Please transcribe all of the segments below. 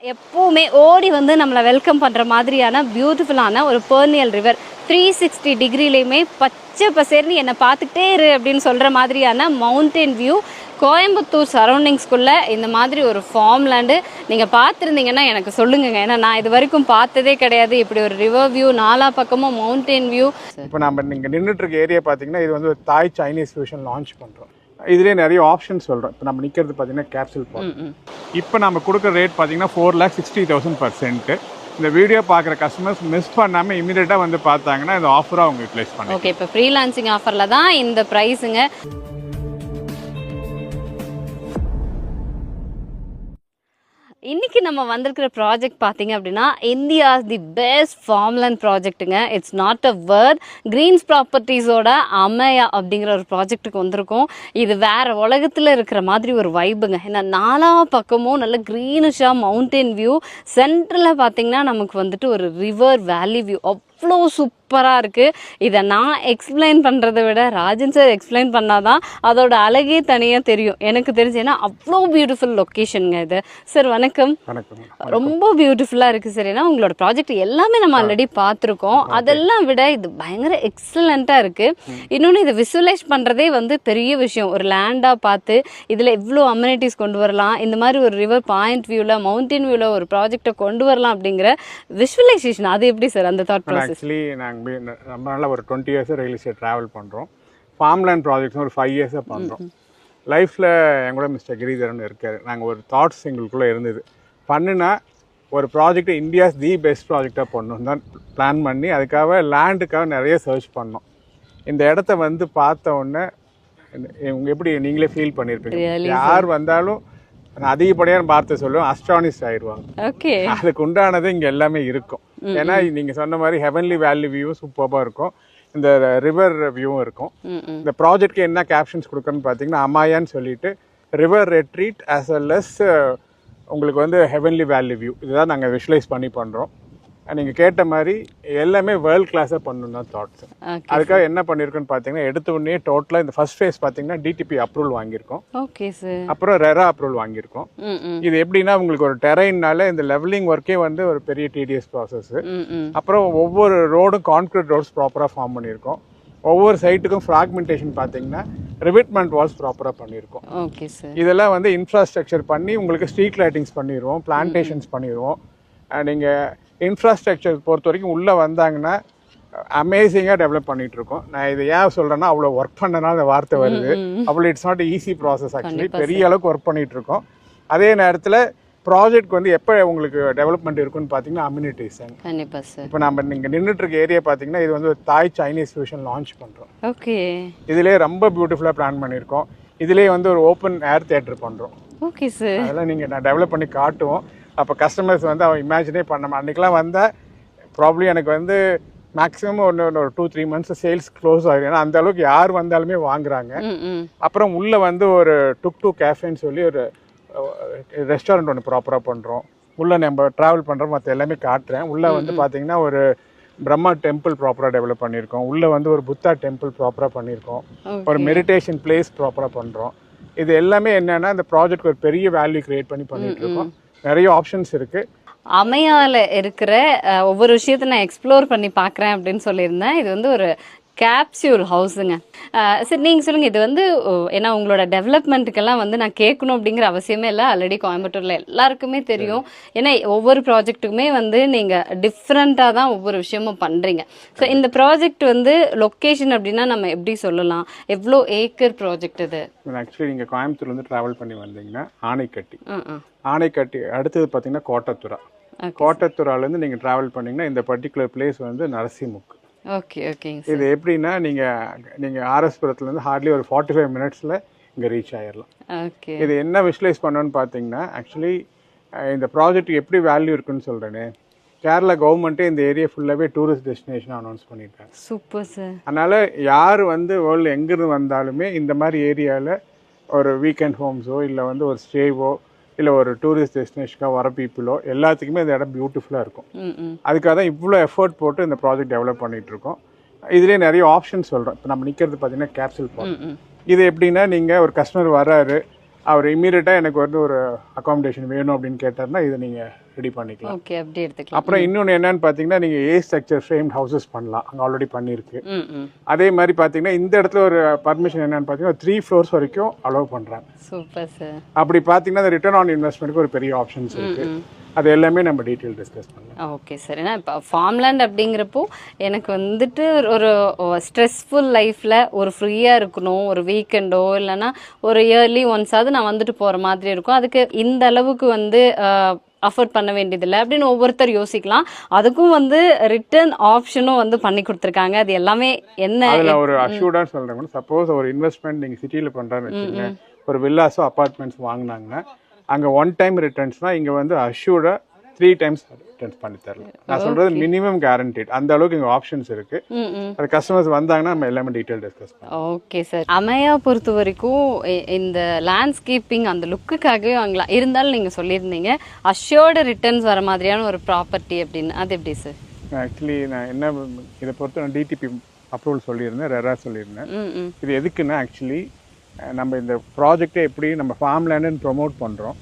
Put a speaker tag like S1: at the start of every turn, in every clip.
S1: எப்பவுமே ஓடி வந்து நம்மளை வெல்கம் பண்ணுற மாதிரியான பியூட்டிஃபுல்லான ஒரு பெர்னியல் ரிவர் 360 டிகிரிலையுமே பச்சை பசேர்னு என்னை பார்த்துக்கிட்டே இரு அப்படின்னு சொல்கிற மாதிரியான மவுண்டன் வியூ. கோயம்புத்தூர் சரௌண்டிங்ஸ்குள்ளே இந்த மாதிரி ஒரு ஃபார்ம் லேண்டு நீங்கள் பார்த்துருந்தீங்கன்னா எனக்கு சொல்லுங்க. ஏன்னா நான் இது வரைக்கும் பார்த்ததே கிடையாது இப்படி ஒரு ரிவர் வியூ, நாலா பக்கமும் மவுண்டன் வியூ.
S2: இப்போ நம்ம நீங்கள் நின்றுட்டு இருக்க ஏரியா பார்த்தீங்கன்னா இது வந்து ஒரு தாய் சைனீஸ் ஃபியூஷன் லான்ச் பண்ணுறோம். இதுலேயே நிறைய ஆப்ஷன்ஸ் சொல்கிறோம். இப்போ நம்ம நிற்கிறது பார்த்தீங்கன்னா கேப்சூல் பாட். இப்போ நம்ம கொடுக்குற ரேட் பார்த்தீங்கன்னா 4,60,000 per cent. இந்த வீடியோ பார்க்குற கஸ்டமர்ஸ் மிஸ் பண்ணாமல் இமீடியட்டாக வந்து பார்த்தாங்கன்னா இந்த ஆஃபராக அவங்க யூட்டிலைஸ் பண்ணுவாங்க.
S1: ஓகே, இப்போ ஃப்ரீலான்சிங் ஆஃபரில் தான் இந்த ப்ரைஸுங்க. இன்னைக்கு நம்ம வந்திருக்கிற ப்ராஜெக்ட் பார்த்தீங்க அப்படின்னா இந்தியாஸ் தி பெஸ்ட் ஃபார்ம்லேண்ட் ப்ராஜெக்ட்டுங்க. It's not a word. Greens ப்ராப்பர்ட்டிஸோட அமயா அப்படிங்கிற ஒரு ப்ராஜெக்ட்டுக்கு வந்திருக்கோம். இது வேற உலகத்தில் இருக்கிற மாதிரி ஒரு வைபுங்க. ஏன்னா நாலா பக்கமும் நல்ல க்ரீனிஷாக மவுண்டன் வியூ, சென்டரில் பார்த்தீங்கன்னா நமக்கு வந்துட்டு ஒரு ரிவர் வேலி வியூ. அவ்வளோ சூப்பராக இருக்குது. இதை நான் எக்ஸ்பிளைன் பண்ணுறதை விட ராஜன் சார் எக்ஸ்பிளைன் பண்ணாதான் அதோட அழகே தனியாக தெரியும். எனக்கு தெரிஞ்சு ஏன்னா அவ்வளோ பியூட்டிஃபுல் லொக்கேஷனுங்க இது. சார் வணக்கம். ரொம்ப பியூட்டிஃபுல்லாக இருக்குது சார். ஏன்னா உங்களோட ப்ராஜெக்ட் எல்லாமே நம்ம ஆல்ரெடி பார்த்துருக்கோம். அதெல்லாம் விட இது பயங்கர எக்ஸலண்ட்டாக இருக்குது. இன்னொன்று இதை விசுவலைஸ் பண்ணுறதே வந்து பெரிய விஷயம். ஒரு லேண்டாக பார்த்து இதில் இவ்வளோ அம்யூனிட்டிஸ் கொண்டு வரலாம், இந்த மாதிரி ஒரு ரிவர் பாயிண்ட் வியூவில், மவுண்டன் வியூவில் ஒரு ப்ராஜெக்டை கொண்டு வரலாம் அப்படிங்கிற விஷுவலைசேஷன் அது எப்படி சார் அந்த தாட் ப்ராசஸ்?
S2: ஆக்சுவலி நாங்கள் ரொம்ப நாளாக ஒரு 20 years ரியல் எஸ்டேட் ட்ராவல் பண்ணுறோம். ஃபார்ம்லேண்ட் ப்ராஜெக்ட்ஸ் ஒரு 5 years பண்ணுறோம். லைஃப்பில் என் கூட மிஸ்டர் கிரிதரன் இருக்கார். நாங்கள் ஒரு தாட்ஸ் எங்களுக்குள்ளே இருந்தது. பண்ணுனா ஒரு ப்ராஜெக்ட் இந்தியாஸ் தி பெஸ்ட் ப்ராஜெக்டாக பண்ணணும் தான் பிளான் பண்ணி அதுக்காக லேண்டுக்காக நிறைய சர்ச் பண்ணோம். இந்த இடத்த வந்து பார்த்த உடனே எப்படி நீங்களே ஃபீல் பண்ணியிருப்பீங்க. யார் வந்தாலும் நான் அதிகப்படியான வார்த்தை சொல்லுவேன், அஸ்ட்ரானிஸ்ட் ஆயிடுவாங்க.
S1: ஓகே,
S2: அதுக்கு உண்டானது இங்கே எல்லாமே இருக்கும். ஏன்னா நீங்கள் சொன்ன மாதிரி ஹெவன்லி வேல்யூ வியூவும் சூப்பராக இருக்கும், இந்த ரிவர் வியூவும் இருக்கும். இந்த ப்ராஜெக்ட்க்கு என்ன கேப்ஷன்ஸ் கொடுக்கணும்னு பார்த்தீங்கன்னா அமாயான்னு சொல்லிட்டு river retreat as well as உங்களுக்கு வந்து ஹெவன்லி வேல்யூ வியூ. இதுதான் நாங்கள் விஷுவலைஸ் பண்ணி பண்ணுறோம். நீங்கள் கேட்ட மாதிரி எல்லாமே வேர்ல்ட் கிளாஸாக பண்ணணும் தான் தாட்ஸ். அதுக்காக என்ன பண்ணியிருக்கோன்னு பார்த்தீங்கன்னா எடுத்த உடனே டோட்டலாக இந்த ஃபர்ஸ்ட் ஃபேஸ் பார்த்தீங்கன்னா டிடிபி அப்ரூவல் வாங்கியிருக்கோம்.
S1: Okay sir.
S2: அப்புறம் ரெரா அப்ரூவல் வாங்கியிருக்கோம். இது எப்படின்னா உங்களுக்கு ஒரு டெரைன்னால இந்த லெவலிங் ஒர்க்கே வந்து ஒரு பெரிய டிடிஎஸ் ப்ராசஸ். அப்புறம் ஒவ்வொரு ரோடும் கான்கிரீட் ரோட்ஸ் ப்ராப்பராக ஃபார்ம் பண்ணியிருக்கோம். ஒவ்வொரு சைட்டுக்கும் ஃப்ராக்மெண்டேஷன் பார்த்தீங்கன்னா ரிவிட்மெண்ட் வால்ஸ் ப்ராப்பராக பண்ணியிருக்கோம்.
S1: Okay sir. இதெல்லாம்
S2: வந்து இன்ஃப்ராஸ்ட்ரக்சர் பண்ணி உங்களுக்கு ஸ்ட்ரீட் லைட்டிங்ஸ் பண்ணிடுவோம், பிளான்டேஷன்ஸ் பண்ணிடுவோம். நீங்கள் இன்ஃப்ராஸ்ட்ரக்சர் பொறுத்த வரைக்கும் உள்ளே வந்தாங்கன்னா அமேசிங்காக டெவலப் பண்ணிகிட்டு இருக்கோம். நான் இதை ஏன் சொல்கிறேன்னா அவ்வளோ ஒர்க் பண்ணனால அந்த வார்த்தை வருது. அவ்வளோ it's not easy process. Actually பெரிய அளவுக்கு ஒர்க் பண்ணிகிட்டு இருக்கோம். அதே நேரத்தில் ப்ராஜெக்ட் வந்து எப்போ உங்களுக்கு டெவலப்மெண்ட் இருக்குன்னு பார்த்தீங்கன்னா அம்யூனிட்டிஸ்.
S1: கண்டிப்பாக சார்.
S2: இப்போ நம்ம நீங்கள் நின்றுட்டு இருக்க ஏரியா பார்த்தீங்கன்னா இது வந்து ஒரு தாய் சைனீஸ் ஃபியூஷன் லான்ச் பண்ணுறோம்.
S1: ஓகே,
S2: இதிலே ரொம்ப பியூட்டிஃபுல்லாக பிளான் பண்ணியிருக்கோம். இதிலே வந்து ஒரு ஓப்பன் ஏர் தியேட்டர் பண்ணுறோம்.
S1: Okay sir.
S2: அதெல்லாம் நீங்கள் நான் டெவலப் பண்ணி காட்டுவோம். அப்போ கஸ்டமர்ஸ் வந்து அவன் இமேஜினே பண்ண அன்றைக்கெலாம் வந்தால் ப்ராப்ளி எனக்கு வந்து மேக்ஸிமம் ஒரு 2-3 months சேல்ஸ் க்ளோஸ் ஆகிடும். ஏன்னா அந்த அளவுக்கு யார் வந்தாலுமே வாங்குறாங்க. அப்புறம் உள்ளே வந்து ஒரு டுக் கேஃபேன்னு சொல்லி ஒரு ரெஸ்டாரண்ட் ஒன்று ப்ராப்பராக பண்ணுறோம். உள்ளே நம்ம ட்ராவல் பண்ணுறோம், மற்ற எல்லாமே காட்டுறேன். உள்ளே வந்து பார்த்தீங்கன்னா ஒரு பிரம்மா டெம்பிள் ப்ராப்பராக டெவலப் பண்ணியிருக்கோம். உள்ளே வந்து ஒரு புத்தா டெம்பிள் ப்ராப்பராக பண்ணியிருக்கோம். ஒரு மெடிடேஷன் பிளேஸ் ப்ராப்பராக பண்ணுறோம். இது எல்லாமே என்னென்னா இந்த ப்ராஜெக்ட் ஒரு பெரிய வேல்யூ கிரியேட் பண்ணி பண்ணிகிட்டு இருக்கோம். நிறைய ஆப்ஷன்ஸ் இருக்குது.
S1: அமையால இருக்கிற ஒவ்வொரு விஷயத்தை நான் எக்ஸ்ப்ளோர் பண்ணி பார்க்குறேன் அப்படின்னு சொல்லியிருந்தேன். இது வந்து ஒரு கேப்சியூல் ஹவுஸுங்க. சரி, நீங்கள் சொல்லுங்கள். இது வந்து ஏன்னா உங்களோட டெவலப்மெண்ட்டுக்கெல்லாம் வந்து நான் கேட்கணும் அப்படிங்கிற அவசியமே இல்லை. ஆல்ரெடி கோயம்புத்தூரில் எல்லாருக்குமே தெரியும். ஏன்னா ஒவ்வொரு ப்ராஜெக்ட்டுக்குமே வந்து நீங்கள் டிஃப்ரெண்ட்டாக தான் ஒவ்வொரு விஷயமும் பண்ணுறீங்க. ஸோ இந்த ப்ராஜெக்ட் வந்து லொக்கேஷன் அப்படின்னா நம்ம எப்படி சொல்லலாம்? எவ்வளோ ஏக்கர் ப்ராஜெக்ட் இது?
S2: ஆக்சுவலி நீங்கள் கோயம்புத்தூர்லேருந்து ட்ராவல் பண்ணி வந்தீங்கன்னா ஆனைக்கட்டி அடுத்தது பார்த்தீங்கன்னா கோட்டத்துரா. கோட்டத்துராலேருந்து நீங்கள் ட்ராவல் பண்ணிங்கன்னா இந்த பர்டிகுலர் பிளேஸ் வந்து நரசிமுக்கு.
S1: ஓகே ஓகேங்க.
S2: இது எப்படின்னா நீங்கள் ஆர்எஸ்புரத்துலேருந்து ஹார்ட்லி ஒரு 45 minutesல இங்கே ரீச் ஆகிடலாம்.
S1: ஓகே.
S2: இது என்ன விஷுவலைஸ் பண்ணோன்னு பார்த்தீங்கன்னா ஆக்சுவலி இந்த ப்ராஜெக்ட் எப்படி வேல்யூ இருக்குன்னு சொல்கிறேனே, கேரளா கவர்மெண்ட்டே இந்த ஏரியா ஃபுல்லாகவே டூரிஸ்ட் டெஸ்டினேஷன் அனௌன்ஸ் பண்ணியிருக்காங்க.
S1: Super sir.
S2: அதனால் யார் வந்து வேர்ல்டு எங்கேருந்து வந்தாலுமே இந்த மாதிரி ஏரியாவில் ஒரு வீக்கெண்ட் ஹோம்ஸோ இல்லை வந்து ஒரு ஸ்டேவோ இல்லை ஒரு டூரிஸ்ட் டெஸ்டினேஷனுக்காக வர பீப்புளோ எல்லாத்துக்குமே இந்த இடம் பியூட்டிஃபுல்லாக இருக்கும். அதுக்காக தான் இவ்வளோ எஃபர்ட் போட்டு இந்த ப்ராஜெக்ட் டெவலப் பண்ணிகிட்ருக்கோம். இதுலேயே நிறைய ஆப்ஷன்ஸ் சொல்கிறோம். இப்போ நம்ம நிற்கிறது பார்த்தீங்கன்னா கேப்சூல் பாட். இது எப்படின்னா நீங்கள் ஒரு கஸ்டமர் வர்றாரு, அவர் இம்மீடியட்டாக எனக்கு வந்து ஒரு அகாமடேஷன் வேணும் அப்படின்னு கேட்டார்னா இதை நீங்கள் ரெடி பண்ணிக்கலாம்.
S1: ஓகே, அப்படி எடுத்துக்கலாம்.
S2: அப்புறம் இன்னொன்று என்னன்னு பார்த்தீங்கன்னா நீங்கள் ஏ ஸ்ட்ரக்சர் ஃப்ரேம் ஹவுசஸ் பண்ணலாம், அங்கே ஆல்ரெடி பண்ணியிருக்கு. அதே மாதிரி பார்த்தீங்கன்னா இந்த இடத்துல ஒரு பர்மிஷன் என்னன்னு பார்த்தீங்கன்னா 3 floors வரைக்கும் அலோவ் பண்ணுறாங்க.
S1: Super sir.
S2: அப்படி பார்த்தீங்கன்னா அந்த ரிட்டர்ன் ஆன் இன்வெஸ்ட்மெண்ட்டுக்கு ஒரு பெரிய ஆப்ஷன்ஸ் இருக்குது. அது எல்லாமே நம்ம டீட்டெயில் டிஸ்கஸ் பண்ணலாம்.
S1: Okay sir. ஏன்னா இப்போ ஃபார்ம்லேண்ட் அப்படிங்கிறப்போ எனக்கு வந்துட்டு ஒரு ஸ்ட்ரெஸ்ஃபுல் லைஃப்பில் ஒரு ஃப்ரீயாக இருக்கணும், ஒரு வீக்கெண்டோ இல்லைன்னா ஒரு இயர்லி ஒன்ஸாவது நான் வந்துட்டு போகிற மாதிரி இருக்கும். அதுக்கு இந்த அளவுக்கு வந்து அஃபோர்ட் பண்ண வேண்டியதில்லை அப்படின்னு ஒவ்வொருத்தர் யோசிக்கலாம். அதுக்கும் வந்து ரிட்டர்ன் ஆப்ஷனும் வந்து பண்ணி கொடுத்துருக்காங்க. அது எல்லாமே என்ன
S2: அதில் ஒரு அஷ்யூர்டாக சொல்கிறேன். சப்போஸ் ஒரு இன்வெஸ்ட்மெண்ட் நீங்கள் சிட்டியில் பண்ணுறான்னு வச்சுக்கோங்க, ஒரு வில்லாஸோ அப்பார்ட்மெண்ட்ஸ் வாங்கினாங்கன்னா அங்கே 1 time ரிட்டர்ன்ஸ்னால் இங்கே வந்து அஷ்யூர்டாக 3 times ரிட்டர்ன்ஸ் பண்ணி தரலாம். நான் சொல்கிறது மினிமம் கேரண்டீட். அந்த அளவுக்கு இங்கே ஆப்ஷன்ஸ் இருக்குது. அது கஸ்டமர்ஸ் வந்தாங்கன்னா நம்ம எல்லாமே டீட்டெயில் டிஸ்கஸ் பண்ணலாம்.
S1: Okay sir. அமையா பொறுத்த வரைக்கும் இந்த லேண்ட்ஸ்கேப்பிங் அந்த லுக்குக்காகவே வாங்கலாம். இருந்தாலும் நீங்கள் சொல்லியிருந்தீங்க அஷ்யூர்டு ரிட்டர்ன்ஸ் வர மாதிரியான ஒரு ப்ராப்பர்ட்டி அப்படின்னு. அது எப்படி சார்?
S2: ஆக்சுவலி நான் என்ன இதை பொறுத்து நான் டிடிபி அப்ரூவல் சொல்லியிருந்தேன், ரெரா சொல்லியிருந்தேன். இது எதுக்குன்னா ஆக்சுவலி நம்ம இந்த ப்ராஜெக்டை எப்படி நம்ம ஃபார்ம் லேண்டுன்னு ப்ரொமோட் பண்ணுறோம்.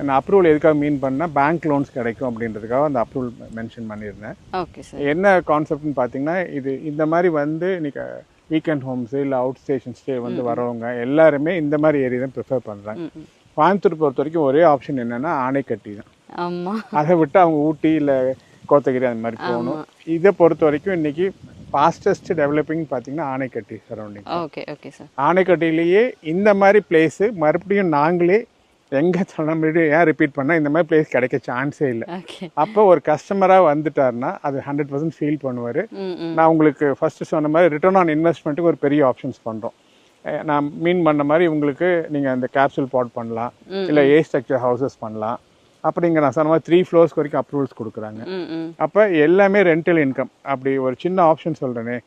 S2: நான் அப்ரூவல் எதுக்காக மீன் பண்ணால் பேங்க் லோன்ஸ் கிடைக்கும் அப்படின்றதுக்காக அந்த அப்ரூவல் மென்ஷன் பண்ணியிருந்தேன்.
S1: Okay sir.
S2: என்ன கான்செப்ட்னு பார்த்தீங்கன்னா இது இந்த மாதிரி வந்து இன்னைக்கு வீக்கெண்ட் ஹோம்ஸு இல்லை அவுட் ஸ்டேஷன் ஸ்டே வந்து வரவங்க எல்லாருமே இந்த மாதிரி ஏரியா தான் ப்ரிஃபர் பண்ணுறாங்க. கோயம்புத்தூர் பொறுத்த வரைக்கும் ஒரே ஆப்ஷன் என்னென்னா ஆனைக்கட்டி தான்.
S1: ஆமாம்.
S2: அதை விட்டு அவங்க ஊட்டி இல்லை கோத்தகிரி அந்த மாதிரி போகணும். இதை பொறுத்த வரைக்கும் இன்னைக்கு ஃபாஸ்டஸ்ட் டெவலப்பிங் பார்த்தீங்கன்னா Anaikatti surrounding.
S1: Okay okay sir.
S2: ஆனைக்கட்டிலேயே இந்த மாதிரி பிளேஸு மறுபடியும் நாங்களே எங்கே சொன்ன மாதிரி ஏன் ரிப்பீட் பண்ணால் இந்த மாதிரி பிளேஸ் கிடைக்க சான்ஸே இல்லை. அப்போ ஒரு கஸ்டமராக வந்துட்டாருன்னா அது 100% ஃபீல் பண்ணுவார். நான் உங்களுக்கு ஃபஸ்ட்டு சொன்ன மாதிரி ரிட்டர்ன் ஆன் இன்வெஸ்ட்மெண்ட்டுக்கு ஒரு பெரிய ஆப்ஷன்ஸ் பண்ணுறோம். நான் மீன் பண்ண மாதிரி உங்களுக்கு நீங்கள் அந்த கேப்சூல் பாட் பண்ணலாம், இல்லை ஏ ஸ்ட்ரக்சர் ஹவுசஸ் பண்ணலாம். அப்படிங்க நான் சொன்ன மாதிரி 3 floors வரைக்கும் அப்ரூவல்ஸ் கொடுக்குறாங்க. அப்போ எல்லாமே ரெண்டல் இன்கம். அப்படி ஒரு சின்ன ஆப்ஷன் சொல்கிறேனே,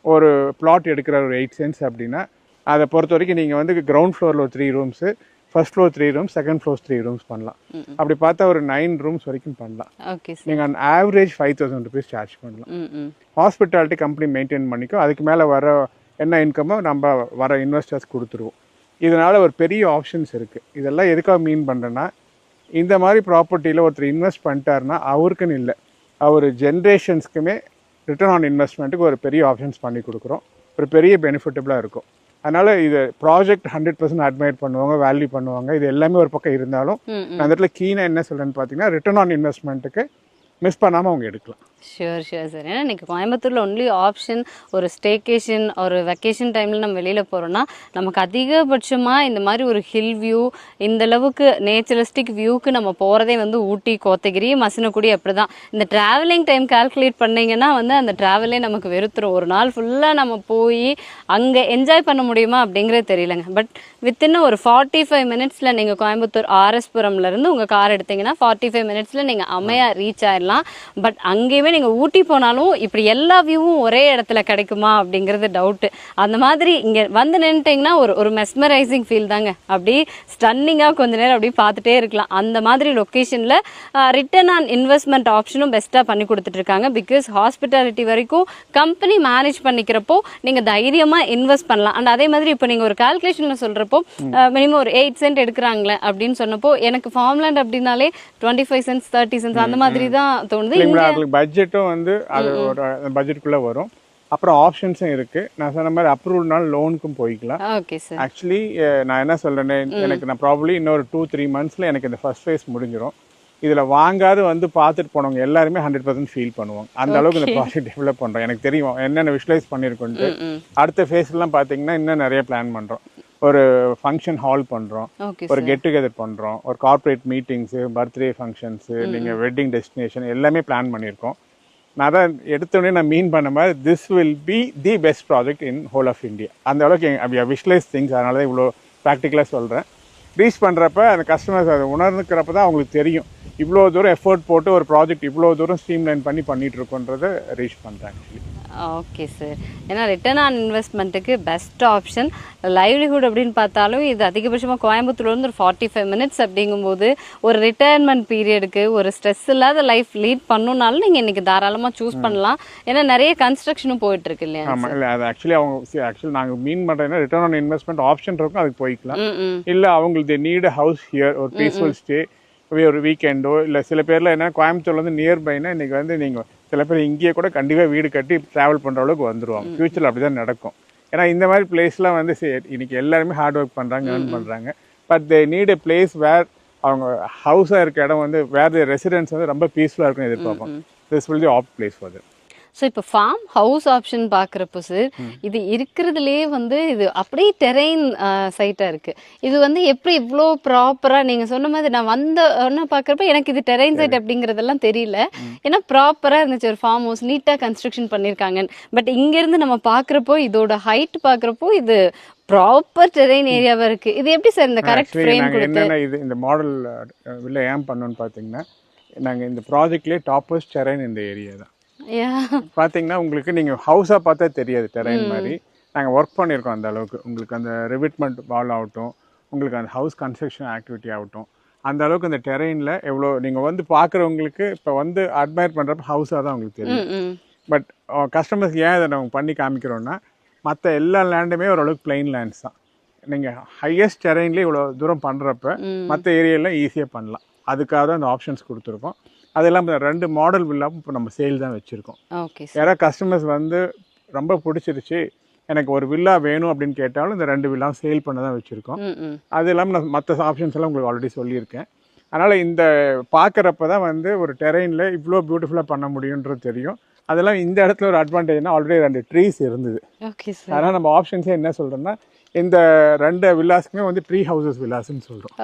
S2: ஒரு பிளாட் எடுக்கிற ஒரு 8 cents அப்படின்னா அதை பொறுத்த வரைக்கும் நீங்கள் வந்து கிரவுண்ட் ஃப்ளோரில் ஒரு 3 rooms, first floor 3 rooms, second floor 3 rooms பண்ணலாம். அப்படி பார்த்தா ஒரு 9 rooms வரைக்கும் பண்ணலாம். நீங்கள் அந்த ஆவரேஜ் 5,000 rupees சார்ஜ் பண்ணலாம். ஹாஸ்பிட்டாலிட்டி கம்பெனி மெயின்டைன் பண்ணிக்கும். அதுக்கு மேலே வர என்ன இன்கமோ நம்ம வர இன்வெஸ்டர்ஸ் கொடுத்துருவோம். இதனால் ஒரு பெரிய ஆப்ஷன்ஸ் இருக்குது. இதெல்லாம் எதுக்காக மீன் பண்ணுறேன்னா, இந்த மாதிரி ப்ராப்பர்ட்டியில் ஒருத்தர் இன்வெஸ்ட் பண்ணிட்டாருன்னா அவருக்குன்னு இல்லை, அவர் ஜென்ரேஷன்ஸ்க்குமே ரிட்டர்ன் ஆன் இன்வெஸ்ட்மெண்ட்டுக்கு ஒரு பெரிய ஆப்ஷன்ஸ் பண்ணி கொடுக்குறோம். ஒரு பெரிய பெனிஃபிட்டபுளாக இருக்கும். அதனால் இது ப்ராஜெக்ட் 100% அட்மையர் பண்ணுவாங்க, வேல்யூ பண்ணுவாங்க. இது எல்லாமே ஒரு பக்கம் இருந்தாலும் நான் அந்த இடத்துல கீனாக என்ன சொல்கிறேன்னு பார்த்தீங்கன்னா ரிட்டர்ன் ஆன் இன்வெஸ்ட்மெண்ட்டுக்கு மிஸ் பண்ணாமல் அவங்க எடுக்கலாம்.
S1: Sure sure sir. ஏன்னா இன்றைக்கி கோயம்புத்தூரில் ஒன்லி ஆப்ஷன் ஒரு ஸ்டேகேஷன் ஒரு வெக்கேஷன் டைமில் நம்ம வெளியில் போகிறோன்னா நமக்கு அதிகபட்சமாக இந்த மாதிரி ஒரு ஹில் வியூ, இந்த அளவுக்கு நேச்சுரலிஸ்டிக் வியூக்கு நம்ம போகிறதே வந்து ஊட்டி, கோத்தகிரி, மசினக்குடி. அப்படி தான் இந்த ட்ராவலிங் டைம் கால்குலேட் பண்ணிங்கன்னா வந்து அந்த ட்ராவலே நமக்கு வெறுத்துரும். ஒரு நாள் ஃபுல்லாக நம்ம போய் அங்கே என்ஜாய் பண்ண முடியுமா அப்படிங்கிறது தெரியலங்க. பட் வித்தின் ஒரு 45 minutesல நீங்கள் கோயம்புத்தூர் ஆர்எஸ்புரம்லேருந்து உங்கள் கார் எடுத்தீங்கன்னா 45 minutesல நீங்கள் அமையா ரீச் ஆயிடலாம். பட் அங்கேயுமே நீங்கள் ஊட்டி போனாலும் இப்படி எல்லா வியூவும் ஒரே இடத்துல கிடைக்குமா அப்படிங்கிறது டவுட்டு. அந்த மாதிரி இங்கே வந்து நின்றுட்டிங்கன்னா ஒரு மெஸ்மரைசிங் ஃபீல் தாங்க. அப்படி ஸ்டன்னிங்காக கொஞ்ச நேரம் அப்படி பார்த்துட்டே இருக்கலாம். அந்த மாதிரி லொக்கேஷனில் ரிட்டர்ன் ஆன் இன்வெஸ்ட்மெண்ட் ஆப்ஷனும் பெஸ்ட்டாக பண்ணி கொடுத்துட்ருக்காங்க. பிகாஸ் ஹாஸ்பிட்டாலிட்டி வரைக்கும் கம்பெனி மேனேஜ் பண்ணிக்கிறப்போ நீங்கள் தைரியமாக இன்வெஸ்ட் பண்ணலாம். அண்ட் அதே மாதிரி இப்போ நீங்கள் ஒரு கால்குலேஷனில் சொல்கிறப்போ மினிமம் ஒரு 8 cent எடுக்கிறாங்களே அப்படின்னு சொன்னப்போ எனக்கு ஃபார்ம்லேண்ட் அப்படின்னாலே 25 cents 30 cents அந்த மாதிரி தான் தோணுது.
S2: பட்ஜெட்டும் வந்து அது ஒரு பட்ஜெட்டுக்குள்ளே வரும். அப்புறம் ஆப்ஷன்ஸும் இருக்குது. நான் சொன்ன மாதிரி அப்ரூவல்னால லோனுக்கும் போய்க்கலாம்.
S1: Okay sir.
S2: ஆக்சுவலி நான் என்ன சொல்கிறேன்னு, எனக்கு நான் ப்ராபப்ளி இன்னொரு 2-3 monthsல எனக்கு இந்த ஃபர்ஸ்ட் ஃபேஸ் முடிஞ்சிடும். இதில் வாங்காது வந்து பார்த்துட்டு போனவங்க எல்லாருமே 100% ஃபீல் பண்ணுவாங்க. அந்த அளவுக்கு இந்த ப்ராஜெக்ட் டெவலப் பண்ணுறோம். எனக்கு தெரியும் என்னென்ன விஷுவலைஸ் பண்ணியிருக்கோன்ட்டு. அடுத்த ஃபேஸ்லாம் பார்த்தீங்கன்னா இன்னும் நிறைய பிளான் பண்ணுறோம். ஒரு ஃபங்க்ஷன் ஹால் பண்ணுறோம், ஒரு கெட் டுகெதர் பண்ணுறோம், ஒரு கார்ப்பரேட் மீட்டிங்ஸு, பர்த்டே ஃபங்க்ஷன்ஸு, நீங்கள் வெட்டிங் டெஸ்டினேஷன் எல்லாமே பிளான் பண்ணியிருக்கோம். நான் தான் எடுத்தோடனே நான் மீன் பண்ண மாதிரி this will be the best project in whole of India. அந்த அளவுக்கு அப்படி விஷுவலைஸ் திங்ஸ். அதனால தான் இவ்வளோ ப்ராக்டிக்கலாக சொல்கிறேன். ரீச் பண்ணுறப்ப அந்த கஸ்டமர்ஸ் அதை உணர்ந்துக்கிறப்ப தான் அவங்களுக்கு தெரியும் இவ்வளோ தூரம் எஃபோர்ட் போட்டு ஒரு ப்ராஜெக்ட் இவ்வளோ தூரம் ஸ்ட்ரீம்லைன் பண்ணிட்டு இருக்கோன்றதை ரீச் பண்ணுறாங்க.
S1: Okay sir. ஏன்னா ரிட்டர்ன் ஆன் இன்வெஸ்ட்மெண்ட்டுக்கு பெஸ்ட் ஆப்ஷன். லைவ்லிஹுட் அப்படின்னு பார்த்தாலும் இது அதிகபட்சமாக கோயம்புத்தூர்லேருந்து ஒரு 45 மினிட்ஸ் அப்படிங்கும்போது ஒரு ரிட்டையர்மெண்ட் பீரியடுக்கு ஒரு ஸ்ட்ரெஸ் இல்லாத லைஃப் லீட் பண்ணணும்னாலும் நீங்கள் இன்றைக்கி தாராளமாக சூஸ் பண்ணலாம். ஏன்னா நிறைய கன்ஸ்ட்ரக்ஷனும் போயிட்டு இருக்கு இல்லையா?
S2: ஆமாம், இல்லை அது ஆக்சுவலி நாங்கள் மீன் பண்ணுறதுனா ரிட்டர்ன் ஆன் இன்வெஸ்ட்மெண்ட் ஆப்ஷன் இருக்கும், அதுக்கு போய்க்கலாம். இல்லை அவங்களுக்கு நீட் ஹவுஸ் ஹியர், ஒரு பீஸ்ஃபுல் ஸ்டே, ஒரு வீக்கெண்டோ, இல்லை சில பேரில் என்ன கோயம்புத்தூர்லேருந்து நியர்பைனா இன்றைக்கி வந்து நீங்கள் சில பேர் இங்கேயே கூட கண்டிப்பாக வீடு கட்டி ட்ராவல் பண்ணுற அளவுக்கு வந்துடுவாங்க. ஃப்யூச்சரில் அப்படி தான் நடக்கும். ஏன்னா இந்த மாதிரி பிளேஸ்லாம் வந்து இன்னைக்கு எல்லாருமே ஹார்ட் ஒர்க் பண்ணுறாங்க, ஏர்ன் பண்ணுறாங்க. But they need a place where அவங்க ஹவுஸாக இருக்க இடம் வந்து வேறு ரெசிடென்ட்ஸ் வந்து ரொம்ப பீஸ்ஃபுல்லாக இருக்குன்னு எதிர்பார்ப்போம். This will the apt place for that.
S1: So இப்போ ஃபார்ம் ஹவுஸ் ஆப்ஷன் பார்க்குறப்போ சார், இது இருக்கிறதுலே வந்து இது அப்படியே டெரெயின் சைட்டாக இருக்குது. இது வந்து எப்படி இவ்வளோ ப்ராப்பராக நீங்கள் சொன்ன மாதிரி நான் ஒன்று பார்க்குறப்ப எனக்கு இது டெரெயின் சைட் அப்படிங்கிறதெல்லாம் தெரியல. ஏன்னா ப்ராப்பராக இருந்துச்சு, ஒரு ஃபார்ம் ஹவுஸ் நீட்டாக கன்ஸ்ட்ரக்ஷன் பண்ணியிருக்காங்க. பட் இங்கேருந்து நம்ம பார்க்குறப்போ இதோட ஹைட் பார்க்குறப்போ இது ப்ராப்பர் டெரெயின் ஏரியாவாக இருக்குது. இது எப்படி சார் இந்த கரெக்ட் ஃப்ரேம் கொடுத்து
S2: என்னென்ன இது இந்த மாடல் இல்லை ஏன் பண்ணோன்னு பார்த்தீங்கன்னா, நாங்கள் இந்த ப்ராஜெக்ட்லேயே டாப்பஸ்ட் டெரெயின் இந்த ஏரியா தான். பார்த்தீங்கன்னா உங்களுக்கு நீங்கள் ஹவுஸாக பார்த்தா தெரியாது டெரெயின் மாதிரி. நாங்கள் ஒர்க் பண்ணியிருக்கோம் அந்த அளவுக்கு. உங்களுக்கு அந்த ரிவிட்மெண்ட் வால் ஆகட்டும், உங்களுக்கு அந்த ஹவுஸ் கன்ஸ்ட்ரக்ஷன் ஆக்டிவிட்டி ஆகட்டும், அந்த அளவுக்கு அந்த டெரெயினில் எவ்வளோ நீங்கள் வந்து பார்க்குறவங்களுக்கு இப்போ வந்து அட்மையர் பண்ணுறப்ப ஹவுஸாக தான் உங்களுக்கு தெரியும். பட் கஸ்டமர்ஸ் ஏன் இதை நாங்கள் பண்ணி காமிக்கிறோன்னா, மற்ற எல்லா லேண்டுமே ஓரளவுக்கு பிளெயின் லேண்ட்ஸ் தான். நீங்கள் ஹையஸ்ட் டெரெயின்லேயே இவ்வளோ தூரம் பண்ணுறப்ப மற்ற ஏரியாலாம் ஈஸியாக பண்ணலாம். அதுக்காக தான் அந்த ஆப்ஷன்ஸ் கொடுத்துருக்கோம். அது இல்லாமல் 2 மாடல் வில்லாவும் இப்போ நம்ம சேல் தான் வச்சுருக்கோம். யாராவது கஸ்டமர்ஸ் வந்து ரொம்ப பிடிச்சிருச்சு, எனக்கு ஒரு வில்லா வேணும் அப்படின்னு கேட்டாலும் இந்த 2 வில்லாவும் சேல் பண்ண தான் வச்சுருக்கோம். அது இல்லாமல் நான் மற்ற ஆப்ஷன்ஸ் எல்லாம் உங்களுக்கு ஆல்ரெடி சொல்லியிருக்கேன். அதனால் இந்த பார்க்குறப்ப தான் வந்து ஒரு டெரெயினில் இவ்வளோ பியூட்டிஃபுல்லாக பண்ண முடியுன்றது தெரியும். அதெல்லாம் இந்த இடத்துல ஒரு அட்வான்டேஜ்னா ஆல்ரெடி 2 ட்ரீஸ் இருந்தது. அதனால் நம்ம ஆப்ஷன்ஸே என்ன சொல்கிறோன்னா, இந்த 2 வில்லாஸ்க்குமே வந்து ட்ரீ ஹவுசஸ் வில்லாஸ்ன்னு சொல்கிறோம்.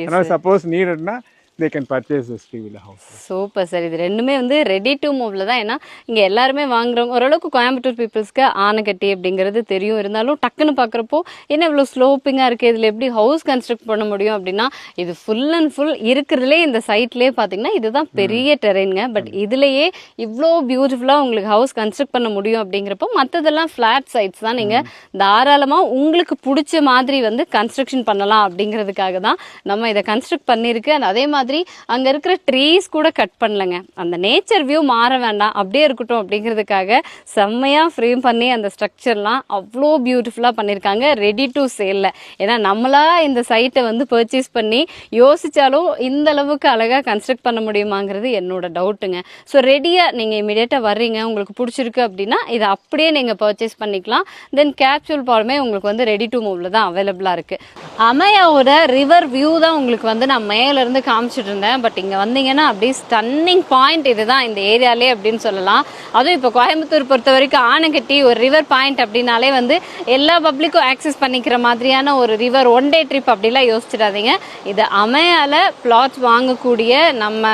S2: அதனால் சப்போஸ் நீடட்னா they can purchase this tree villa house.
S1: Super sir. இது ரெண்டுமே வந்து ரெடி டு மூவ்ல தான். ஏன்னா இங்கே எல்லாருமே வாங்குறவங்க ஓரளவுக்கு கோயம்புத்தூர் பீப்புள்ஸ்க்கு ஆனைக்கட்டி அப்படிங்கிறது தெரியும். இருந்தாலும் டக்குன்னு பார்க்குறப்போ என்ன இவ்வளோ ஸ்லோப்பிங்காக இருக்குது, இதில் எப்படி ஹவுஸ் கன்ஸ்ட்ரக்ட் பண்ண முடியும் அப்படின்னா, இது ஃபுல் அண்ட் ஃபுல் இருக்கிறதுலே இந்த சைட்லேயே பார்த்தீங்கன்னா இதுதான் பெரிய டெரெயின்ங்க. பட் இதுலேயே இவ்வளோ பியூட்டிஃபுல்லாக உங்களுக்கு ஹவுஸ் கன்ஸ்ட்ரக்ட் பண்ண முடியும் அப்படிங்கிறப்போ மற்றதெல்லாம் ஃப்ளாட் சைட்ஸ் தான். நீங்கள் தாராளமாக உங்களுக்கு பிடிச்ச மாதிரி வந்து கன்ஸ்ட்ரக்ஷன் பண்ணலாம் அப்படிங்கிறதுக்காக தான் நம்ம இதை கன்ஸ்ட்ரக்ட் பண்ணியிருக்கு. அண்ட் அதே மாதிரி அங்க இருக்கிற ட்ரீஸ் கூட கட் பண்ணலங்க. அந்த நேச்சர் வியூ மாற வேண்டாம், அப்படியே இருக்கட்டும் அப்படிங்கிறதுக்காக செம்மையா ஃப்ரேம் பண்ணி அந்த ஸ்ட்ரக்சர்லாம் அவ்வளோ பியூட்டிஃபுல்லாக பண்ணியிருக்காங்க ரெடி டு சேல்ல. ஏன்னா நம்மளா இந்த சைட்டை வந்து பர்ச்சேஸ் பண்ணி யோசிச்சாலும் இந்த அளவுக்கு அழகாக கன்ஸ்ட்ரக்ட் பண்ண முடியுமாங்கிறது என்னோட டவுட்டுங்க. ஸோ ரெடியாக நீங்கள் இமீடியட்டாக வர்றீங்க, உங்களுக்கு பிடிச்சிருக்கு அப்படின்னா இதை அப்படியே நீங்கள் பர்ச்சேஸ் பண்ணிக்கலாம். தென் கேப்சூல் பாலுமே உங்களுக்கு வந்து ரெடி டு மூவ்ல தான் அவைலபிளாக இருக்குது. அமையாவோட ரிவர் வியூ தான் உங்களுக்கு வந்து நான் மேலேருந்து காமிச்சிட்டு இருந்தேன். பட் இங்கே வந்தீங்கன்னா அப்படியே ஸ்டன்னிங் பாயிண்ட் இதுதான் இந்த ஏரியாலே அப்படின்னு சொல்லலாம். அதுவும் இப்போ கோயம்புத்தூர் பொறுத்த வரைக்கும் ஆனைக்கட்டி ஒரு ரிவர் பாயிண்ட் அப்படின்னாலே வந்து எல்லா பப்ளிக்கும் ஆக்சஸ் பண்ணிக்கிற மாதிரியான ஒரு ரிவர் ஒன் டே ட்ரிப் அப்படிலாம் யோசிச்சிடாதீங்க. இது அமையால பிளாட்ஸ் வாங்கக்கூடிய நம்ம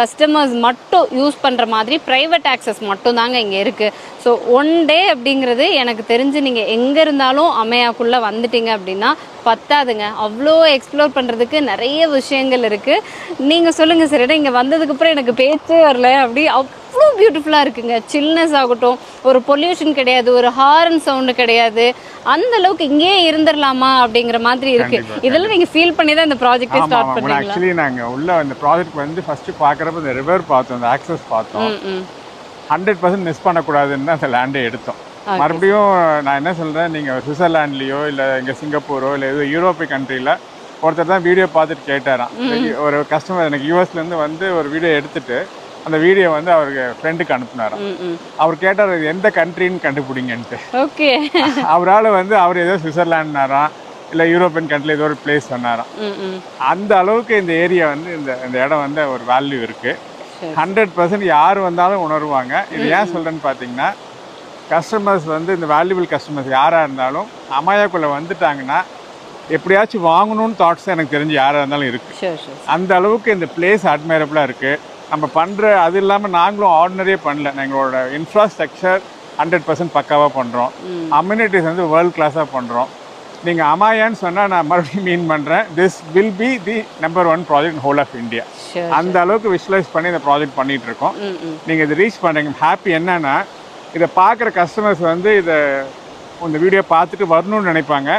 S1: கஸ்டமர்ஸ் மட்டும் யூஸ் பண்ணுற மாதிரி ப்ரைவேட் ஆக்சஸ் மட்டும் தாங்க இங்கே இருக்குது. ஸோ ஒன் டே அப்படிங்கிறது எனக்கு தெரிஞ்சு நீங்கள் எங்கே இருந்தாலும் அமையாக்குள்ளே வந்துட்டீங்க அப்படின்னா பத்தாதுங்க. அவ்வளோ எக்ஸ்ப்ளோர் பண்ணுறதுக்கு நிறைய விஷயங்கள் இருக்குது. நீங்கள் சொல்லுங்கள் சார், இங்கே வந்ததுக்கப்புறம் எனக்கு பேச்சே வரல. அப்படி அவ்வளோ பியூட்டிஃபுல்லாக இருக்குங்க. சில்னஸ் ஆகட்டும், ஒரு பொல்யூஷன் கிடையாது, ஒரு ஹார்ன் சவுண்டு கிடையாது. அந்த அளவுக்கு இங்கேயே இருந்துடலாமா அப்படிங்கிற மாதிரி இருக்கு. இதெல்லாம் நீங்க ஃபீல் பண்ணி தான் இந்த ப்ராஜெக்ட்டை ஸ்டார்ட் பண்ணீங்களா?
S2: ஆக்சுவலி நாங்க உள்ள இந்த ப்ராஜெக்ட் வந்து ஃபர்ஸ்ட் பார்க்கறப்ப இந்த ரிவர் பார்த்தோம், இந்த ஆக்சஸ் பார்த்தோம். 100% மிஸ் பண்ணக்கூடாதுன்னு தான் அந்த லேண்டை எடுத்தோம். மறுபடியும் நான் என்ன சொல்றேன், நீங்க சுவிட்சர்லாண்ட்லயோ இல்லை இங்கே சிங்கப்பூரோ இல்லை ஏதோ யூரோப்பிய கண்ட்ரியில் ஒருத்தர் தான் வீடியோ பார்த்துட்டு கேட்டாராம். ஒரு கஸ்டமர் எனக்கு யூஎஸ்லேருந்து வந்து ஒரு வீடியோ எடுத்துட்டு அந்த வீடியோ வந்து அவருக்கு ஃப்ரெண்டுக்கு அனுப்புனாராம். அவர் கேட்டார் இது எந்த கண்ட்ரின்னு கண்டுபிடிங்கன்ட்டு.
S1: ஓகே,
S2: அவரால் வந்து அவர் ஏதோ சுவிட்சர்லாண்ட்னாராம் இல்லை யூரோப்பியன் கண்ட்ரியில் ஏதோ ஒரு பிளேஸ் சொன்னாராம். அந்த அளவுக்கு இந்த ஏரியா வந்து இந்த இடம் வந்து ஒரு வேல்யூ இருக்குது. 100% யார் வந்தாலும் உணர்வாங்க. இது ஏன் சொல்கிறேன்னு பார்த்தீங்கன்னா, கஸ்டமர்ஸ் வந்து இந்த வேல்யூபிள் கஸ்டமர்ஸ் யாராக இருந்தாலும் அமாயாக்குள்ளே வந்துட்டாங்கன்னா எப்படியாச்சும் வாங்கணும்னு தாட்ஸ் எனக்கு தெரிஞ்சு யாராக இருந்தாலும் இருக்குது. அந்த அளவுக்கு இந்த பிளேஸ் அட்மைரபிளாக இருக்குது. நம்ம பண்ணுற அது இல்லாமல் நாங்களும் ஆர்டினரியே பண்ணல, எங்களோட இன்ஃப்ராஸ்ட்ரக்சர் 100% பக்காவாக பண்ணுறோம். அம்யூனிட்டிஸ் வந்து வேர்ல்ட் கிளாஸாக பண்ணுறோம். நீங்கள் அமாயான்னு சொன்னால் நான் மறுபடியும் மீன் பண்ணுறேன், this will be the number 1 project whole of India. அந்த அளவுக்கு விஷுவலைஸ் பண்ணி இந்த ப்ராஜெக்ட் பண்ணிகிட்டு இருக்கோம். நீங்கள் இது ரீச் பண்ணுறீங்க. ஹாப்பி என்னன்னா இதை பார்க்குற கஸ்டமர்ஸ் வந்து இந்த வீடியோ பார்த்துட்டு வரணும்னு நினைப்பாங்க.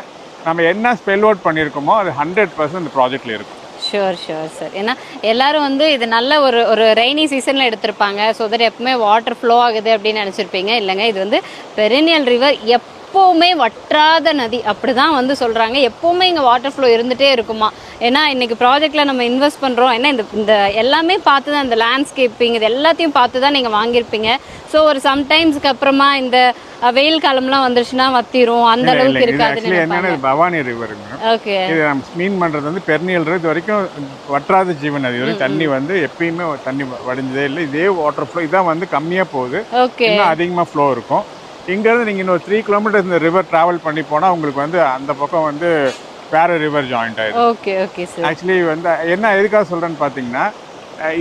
S2: நம்ம என்ன ஸ்பெல் அவுட் பண்ணியிருக்கோமோ அது 100% இந்த ப்ராஜெக்டில் இருக்கும்.
S1: Sure sir. ஏன்னா எல்லாரும் வந்து இது நல்ல ஒரு ரெய்னி சீசனில் எடுத்திருப்பாங்க. ஸோ தட் எப்பவுமே வாட்டர் ஃப்ளோ ஆகுது அப்படின்னு நினச்சிருப்பீங்க. இல்லைங்க, இது வந்து பெரினியல் ரிவர், எப்போவுமே வற்றாத நதி அப்படிதான் வந்து சொல்கிறாங்க. எப்போவுமே இங்கே வாட்டர் ஃப்ளோ இருந்துகிட்டே இருக்குமா. ஏன்னா இன்றைக்கி ப்ராஜெக்டில் நம்ம இன்வெஸ்ட் பண்ணுறோம். ஏன்னா இந்த எல்லாமே பார்த்து தான், இந்த லேண்ட்ஸ்கேப்பிங் இது எல்லாத்தையும் பார்த்து தான் நீங்கள் வாங்கியிருப்பீங்க. ஸோ ஒரு சம்டைம்ஸ்க்கு அப்புறமா இந்த வெயில் காலம்லாம் வந்துருச்சுன்னா வத்திரும், அந்த அளவுக்கு இருக்காது.
S2: என்னன்னா பவானி ரிவருங்க.
S1: ஓகே,
S2: இது நம்ம மீன் பண்ணுறது வந்து பெர்னியல் ரிவர். இது வரைக்கும் வற்றாத ஜீவன் நதி. வரைக்கும் தண்ணி வந்து எப்பயுமே தண்ணி வடிஞ்சதே இல்லை. இதே வாட்டர் ஃப்ளோ இதான் வந்து கம்மியாக போகுது.
S1: ஓகே,
S2: இன்னும் அதிகமாக ஃப்ளோ இருக்கும். இங்கேருந்து நீங்கள் இன்னொரு 3 கிலோமீட்டர் இந்த ரிவர் ட்ராவல் பண்ணி போனால் உங்களுக்கு வந்து அந்த பக்கம் வந்து வேற ரிவர் ஜாயிண்ட் ஆயிடும்.
S1: Okay okay sir.
S2: ஆக்சுவலி வந்து என்ன எதுக்காக சொல்கிறேன்னு பார்த்தீங்கன்னா,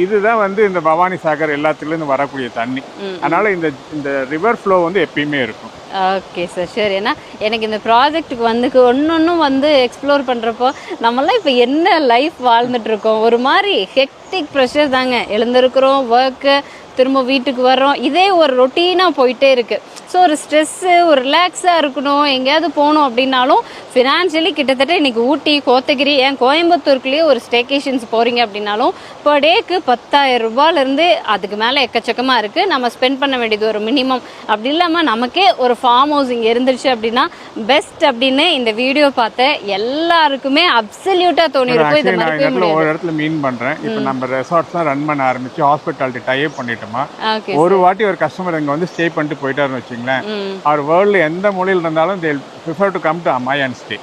S2: இதுதான் வந்து இந்த பவானி சாகர் எல்லாத்துலேருந்து வரக்கூடிய தண்ணி. அதனால இந்த ரிவர் ஃப்ளோ வந்து எப்பயுமே இருக்கும்.
S1: ஓகே சார், சரி. ஏன்னா எனக்கு இந்த ப்ராஜெக்ட்டுக்கு வந்து ஒன்னொன்னும் வந்து எக்ஸ்ப்ளோர் பண்ணுறப்போ நம்மளாம் இப்போ என்ன லைஃப் வாழ்ந்துட்டு இருக்கோம், ஒரு மாதிரி ஹெக்டிக் ப்ரெஷர் தாங்க. எழுந்திருக்கிறோம், ஒர்க்கு, திரும்ப வீட்டுக்கு வர்றோம், இதே ஒரு ரொட்டீனாக போயிட்டே இருக்குது. ஸோ ஒரு ஸ்ட்ரெஸ்ஸு, ஒரு ரிலாக்ஸாக இருக்கணும், எங்கேயாவது போகணும் அப்படின்னாலும் ஃபினான்ஷியலி கிட்டத்தட்ட இன்றைக்கி ஊட்டி, கோத்தகிரி, ஏன் கோயம்புத்தூருக்குள்ளேயே ஒரு ஸ்டேகேஷன்ஸ் போகிறீங்க அப்படின்னாலும் பர் டேக்கு 10,000 ரூபாயிலேருந்து அதுக்கு மேலே எக்கச்சக்கமாக இருக்குது. நம்ம ஸ்பெண்ட் பண்ண வேண்டியது ஒரு மினிமம். அப்படி இல்லாமல் நமக்கே ஒரு ஃபார்ம் ஹவுஸ் இங்கே இருந்துருச்சு அப்படின்னா பெஸ்ட் அப்படின்னு இந்த வீடியோ பார்த்த எல்லாருக்குமே அப்சல்யூட்டாக தோணிருக்கும். இதை மறக்கவே முடியாது.
S2: ஒரு இடத்துல மீன் பண்ணுறேன். இப்போ நம்ம ரெசார்ட்ஸ் தான் ரன் பண்ண ஆரம்பிச்சு ஹாஸ்பிட்டாலிட்டி டைப் பண்ணிட்டோமா, ஒரு வாட்டி ஒரு கஸ்டமர் இங்கே வந்து ஸ்டே பண்ணிட்டு போயிட்டாருன்னு வச்சுங்களேன், அவர் வேர்ல்டில் எந்த மூலையில் இருந்தாலும் they prefer to come to Amaya and stay.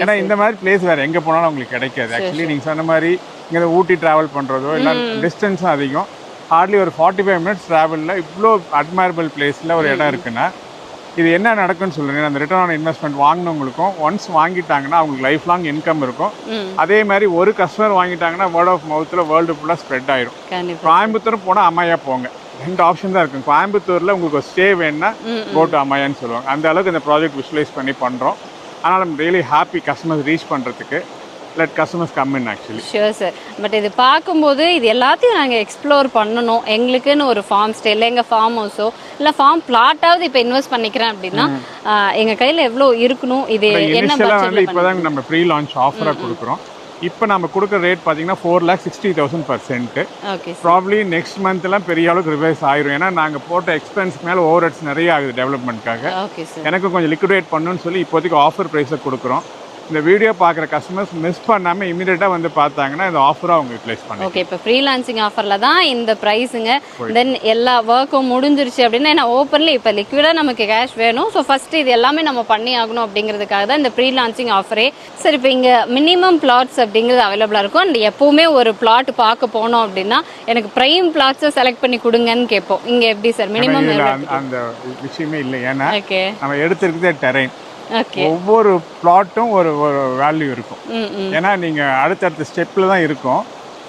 S2: ஏன்னா இந்த மாதிரி பிளேஸ் வேறு எங்கே போனாலும் உங்களுக்கு கிடைக்காது. ஆக்சுவலி நீங்கள் சொன்ன மாதிரி இங்கே ஊட்டி ட்ராவல் பண்ணுறதோ இல்லை டிஸ்டன்ஸும் அதிகம், ஹார்ட்லி ஒரு 45 மினிட்ஸ் ட்ராவலில் இவ்வளோ அட்மைரபிள் பிளேஸில் ஒரு இடம் இருக்குன்னா இது என்ன நடக்குன்னு சொல்லுங்கள். அந்த ரிட்டர்ன் ஆன் இன்வெஸ்ட்மெண்ட் வாங்கினவங்களுக்கும் ஒன்ஸ் வாங்கிட்டாங்கன்னா அவங்களுக்கு லைஃப் லாங் இன்கம் இருக்கும். அதே மாதிரி ஒரு கஸ்டமர் வாங்கிட்டாங்கன்னா வேர்ட் ஆஃப் மவுத்தில் வேர்ல்டு ஃபுல்லாக ஸ்ப்ரெட் ஆயிடும். கோயம்புத்தூர் போனால் அம்மையா போங்க, 2 ஆப்ஷன் தான் இருக்கும். கோயம்புத்தூரில் உங்களுக்கு ஒரு ஸ்டே வேணுன்னா கோ டு அம்மையான்னு சொல்லுவாங்க. அந்த அளவுக்கு இந்த ப்ராஜெக்ட் விஷுவலைஸ் பண்ணி பண்ணுறோம். அதனால் I'm really happy customers reach பண்ணுறதுக்கு. Let customers come in actually.
S1: Sure sir. But இது பார்க்கும்போது இது எல்லாத்தையும் நாங்கள் எக்ஸ்ப்ளோர் பண்ணணும். எங்களுக்குன்னு ஒரு ஃபார்ம் ஸ்டே இல்லை, எங்கள் ஃபார்ம் ஹவுஸோ இல்லை ஃபார்ம் பிளாட்டாவது இப்போ இன்வெஸ்ட் பண்ணிக்கிறேன் அப்படின்னா எங்கள் கையில் எவ்வளோ இருக்கணும், இது என்ன
S2: வந்து இப்போ தான் நம்ம ப்ரீ லான்ச் ஆஃபராக கொடுக்குறோம். இப்போ நம்ம கொடுக்குற ரேட் பார்த்தீங்கன்னா 4,60,000 per cent. ப்ராப்ளி நெக்ஸ்ட் மந்த்லாம் பெரிய அளவுக்கு ரிவைஸ் ஆயிரும். ஏன்னா நாங்கள் போட்ட எக்ஸ்பென்ஸ்க்கு மேலே ஓவர் ஹெட்ஸ் நிறைய ஆகுது டெவலப்மெண்ட்காக. எனக்கு கொஞ்சம் லிக்விடேட் பண்ணணும்னு சொல்லி இப்போதைக்கு ஆஃபர் ப்ரைஸை கொடுக்குறோம். இந்த வீடியோ பார்க்குற கஸ்டமர்ஸ் மிஸ் பண்ணாமல் இமீடியட்டாக வந்து பார்த்தாங்கன்னா இந்த ஆஃபராக அவங்க யூட்டிலைஸ் பண்ணுவாங்க.
S1: ஓகே, இப்போ ஃப்ரீலான்சிங் ஆஃபரில் தான் இந்த ப்ரைஸுங்க. தென் எல்லா ஒர்க்கும் முடிஞ்சிருச்சு அப்படின்னா ஏன்னா ஓப்பனில் இப்போ லிக்விடாக நமக்கு கேஷ் வேணும். ஸோ ஃபஸ்ட்டு இது எல்லாமே நம்ம பண்ணி ஆகணும் அப்படிங்கிறதுக்காக தான் இந்த ஃப்ரீலான்சிங் ஆஃபரே. சரி, இப்போ இங்கே மினிமம் பிளாட்ஸ் அப்படிங்கிறது அவைலபிளாக இருக்கும். அண்ட் எப்போவுமே ஒரு பிளாட் பார்க்க போனோம் அப்படின்னா எனக்கு ப்ரைம் பிளாட்ஸை செலக்ட் பண்ணி கொடுங்கன்னு கேட்போம். இங்கே எப்படி சார் மினிமம்?
S2: அந்த விஷயமே இல்லை. ஏன்னா நம்ம எடுத்துருக்குதே டெரைன். ஒவ்வொரு பிளாட்டும் ஒரு வேல்யூ இருக்கும். ஏன்னா நீங்கள் அடுத்தடுத்த ஸ்டெப்பில் தான் இருக்கும்.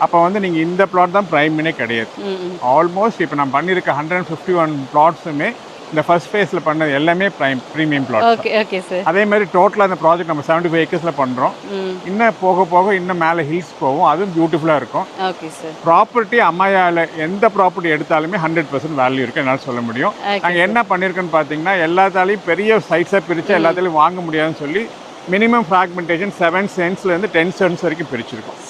S2: அப்போ வந்து நீங்கள் இந்த பிளாட் தான் ப்ரைம்னே கிடையாது. ஆல்மோஸ்ட் இப்போ நான் பண்ணியிருக்க 151 பிளாட்ஸுமே இந்த ஃபர்ஸ்ட் ஃபேஸில் பண்ணது எல்லாமே ப்ரீமியம் பிளாட். அதே மாதிரி டோட்டலாக அந்த ப்ராஜெக்ட் நம்ம 75 ஏக்கர்ஸில் பண்ணுறோம். இன்னும் போக போக இன்னும் மேலே ஹில்ஸ் போகும், அதுவும் பியூட்டிஃபுல்லாக இருக்கும். ப்ராப்பர்ட்டி அம்மையாவில் எந்த ப்ராப்பர்ட்டி எடுத்தாலுமே 100% வேல்யூ இருக்குது என்னால் சொல்ல முடியும். நாங்கள் என்ன பண்ணியிருக்கோன்னு பார்த்தீங்கன்னா எல்லாத்தாலையும் பெரிய சைட்ஸாக பிரித்து எல்லாத்தாலையும் வாங்க முடியாதுன்னு சொல்லி மினிமம் ஃப்ராக்மெண்டேஷன் 7 சென்ட்ஸ்லேருந்து 10 சென்ட்ஸ் வரைக்கும் பிரிச்சிருக்கோம்.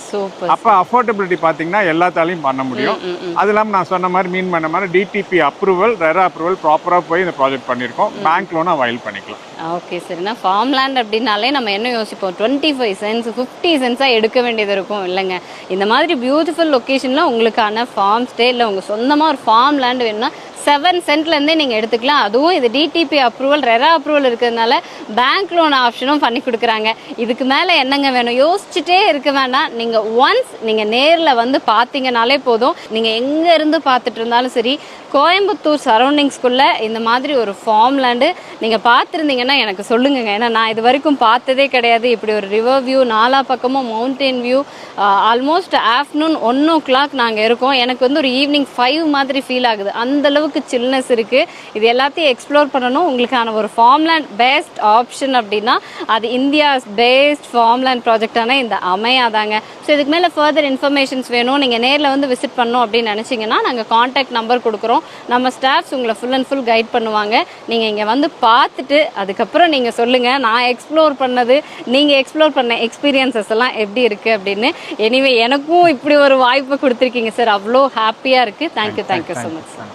S2: அப்போ அஃபோர்டபிலிட்டி பார்த்தீங்கன்னா எல்லாத்தாலையும் பண்ண முடியும். அது இல்லாமல் நான் சொன்ன மாதிரி மீன் பண்ண மாதிரி டிடிபி அப்ரூவல், ரெரா அப்ரூவல் ப்ராப்பராக போய் இந்த ப்ராஜெக்ட் பண்ணியிருக்கோம். பேங்க் லோனை அவைல் பண்ணிக்கலாம்.
S1: ஓகே சரிண்ணா. ஃபார்ம் லேண்ட் அப்படின்னாலே நம்ம என்ன யோசிப்போம், 25 சென்ட்ஸ் 50 சென்ட்ஸாக எடுக்க வேண்டியது இருக்கும். இல்லைங்க, இந்த மாதிரி பியூட்டிஃபுல் லொக்கேஷனில் உங்களுக்கான ஃபார்ம் ஸ்டே இல்லை உங்கள் சொந்தமாக ஒரு ஃபார்ம் லேண்ட் வேணும்னா 7 சென்ட்லேருந்தே நீங்கள் எடுத்துக்கலாம். அதுவும் இது டிடிபி அப்ரூவல், ரெரா அப்ரூவல் இருக்கிறதுனால பேங்க் லோன் ஆப்ஷனும் பண்ணி கொடுக்குறாங்க. இதுக்கு மேலே என்னங்க வேணும், யோசிச்சுட்டே இருக்க வேண்டாம். நீங்கள் ஒன்ஸ் நீங்கள் நேரில் வந்து பார்த்தீங்கனாலே போதும். நீங்கள் எங்கே இருந்து பார்த்துட்டு இருந்தாலும் சரி, கோயம்புத்தூர் சரௌண்டிங்ஸ்குள்ளே இந்த மாதிரி ஒரு ஃபார்ம் லேண்டு நீங்கள் பார்த்துருந்தீங்கன்னா எனக்கு சொல்லுங்க. ஏன்னா நான் இது வரைக்கும் பார்த்ததே கிடையாது. இப்படி ஒரு ரிவர் வியூ, 4 பக்கமும் mountain view. Almost afternoon 1 o'clock நாங்கள் இருக்கோம். எனக்கு வந்து ஒரு ஈவினிங் 5 மாதிரி ஃபீல் ஆகுது. அந்தளவுக்கு அளவுக்கு சில்னஸ் இருக்குது. இது எல்லாத்தையும் எக்ஸ்ப்ளோர் பண்ணணும். உங்களுக்கான ஒரு ஃபார்ம்லேண்ட் பெஸ்ட் ஆப்ஷன் அப்படின்னா அது இந்தியாஸ் பெஸ்ட் ஃபார்ம்லேண்ட் ப்ராஜெக்டான இந்த அமையா தாங்க. ஸோ இதுக்கு மேலே ஃபர்தர் இன்ஃபர்மேஷன்ஸ் வேணும், நீங்கள் நேரில் வந்து விசிட் பண்ணணும் அப்படின்னு நினச்சிங்கன்னா நாங்கள் காண்டாக்ட் நம்பர் கொடுக்குறோம். நம்ம ஸ்டாஃப்ஸ் உங்களை ஃபுல் அண்ட் ஃபுல் கைட் பண்ணுவாங்க. நீங்கள் இங்கே வந்து பார்த்துட்டு அதுக்கப்புறம் நீங்கள் சொல்லுங்கள் நான் எக்ஸ்ப்ளோர் பண்ணது, நீங்கள் எக்ஸ்ப்ளோர் பண்ண எக்ஸ்பீரியன்சஸ் எல்லாம் எப்படி இருக்குது அப்படின்னு. எனிவே எனக்கும் இப்படி ஒரு வாய்ப்பு கொடுத்துருக்கீங்க சார், அவ்வளோ ஹாப்பியாக இருக்குது. Thank you so much sir.